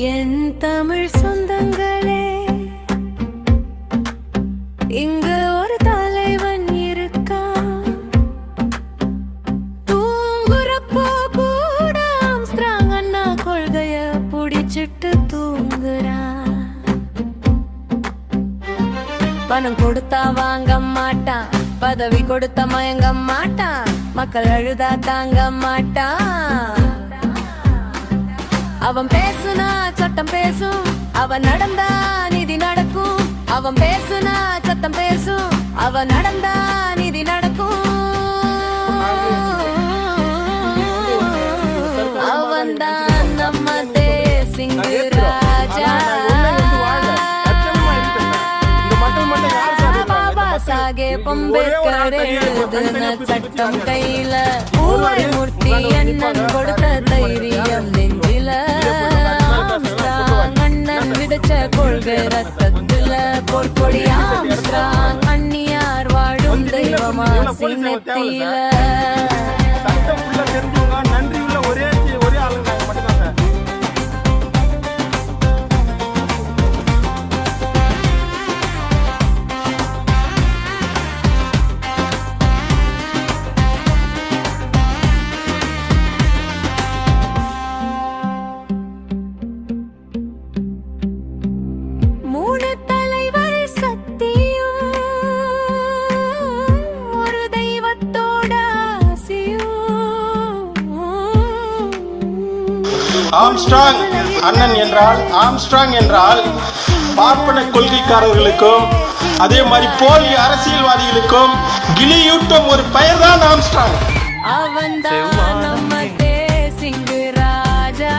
என் தமிழ் சொந்தங்களே, இங்கு ஒரு தலைவன் இருக்கான். தூங்குறப்போ கூட ஆம்ஸ்ட்ராங் அண்ணா கொள்கைய புடிச்சிட்டு தூங்குறான். பணம் கொடுத்தா வாங்க மாட்டான், பதவி கொடுத்த மயங்க மாட்டான், மக்கள் அழுதா தாங்க மாட்டான். அவன் பேசுனா சட்டம் பேசும், அவன் நடந்தா நீதி நடக்கும். அவன் பேசுனா சட்டம் பேசும், அவன் நடந்தா நீதி நடக்கும். அவன் தான் நம்ம தேசிங்கு ராஜா, பாபா சாஹேப் அம்பேத்கர் எழுதின சட்டம் கையில, பூவை மூர்த்தி அண்ணன் கொடுத்த தைரியம் நெஞ்சில, ஆம்ஸ்ட்ராங் அண்ணன் விதைச்ச கொள்கை ரத்தத்துல, பொற்கொடி ஆம்ஸ்ட்ராங் அண்ணியார் வாழும் தெய்வமா சின்னத்தில. நன்றியுள்ள ஒரே ஆளுங்க மட்டும்தான். மூணு தலைவர் சத்தியம், ஒரு தெய்வத்தோட ஆம்ஸ்ட்ராங் அண்ணன் என்றால், ஆம்ஸ்ட்ராங் என்றால் பார்ப்பன கொள்கைக்காரர்களுக்கும் அதே மாதிரி போலி அரசியல்வாதிகளுக்கும் கிளியூட்டும் ஒரு பெயர் தான் ஆம்ஸ்ட்ராங். அவன் தான் நம்ம தேசிங்கு ராஜா,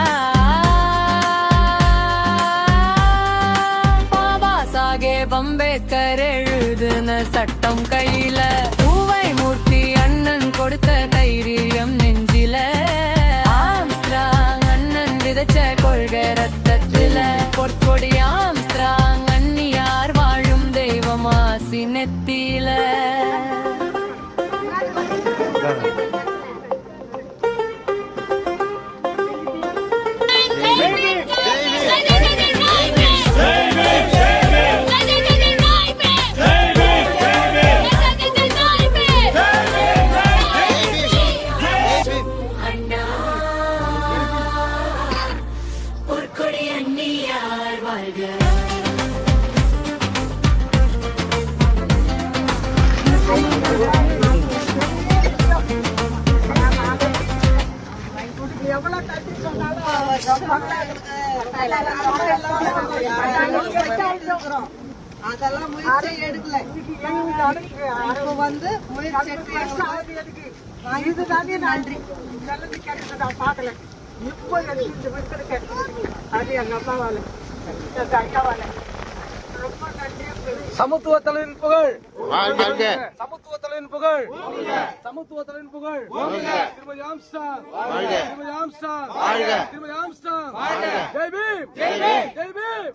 பாபா சாஹேப் அம்பேத்கர் எழுதின சட்டம் கையில, பூவை மூர்த்தி அண்ணன் கொடுத்த தைரியம் நெஞ்சில, ஆம்ஸ்ட்ராங் அண்ணன் விதைச்ச கொள்கை ரத்தத்துல, பொற்கொடி ஆம்ஸ்ட்ராங் அண்ணியார் வாழும் தெய்வமா சின்னத்தில. அதெல்லாம் முயற்சி எடுக்கல. இப்ப வந்து முயற்சி எடுத்து நன்றி. பாக்கல இப்போ அது எங்க அம்மாவால அக்காவால ரொம்ப நன்றி. சமத்துவ தலைவரின் புகழ், சமத்துவ தலைவரின் புகழ், சமத்துவ தலைவரின் புகழ். திருமதி ஆம்ஸ்ட்ராங், திருமதி ஆம்ஸ்ட்ராங், திருமதி ஆம்ஸ்ட்ராங். ஜெய் பீம், ஜெய் பீம், ஜெய் பீம்.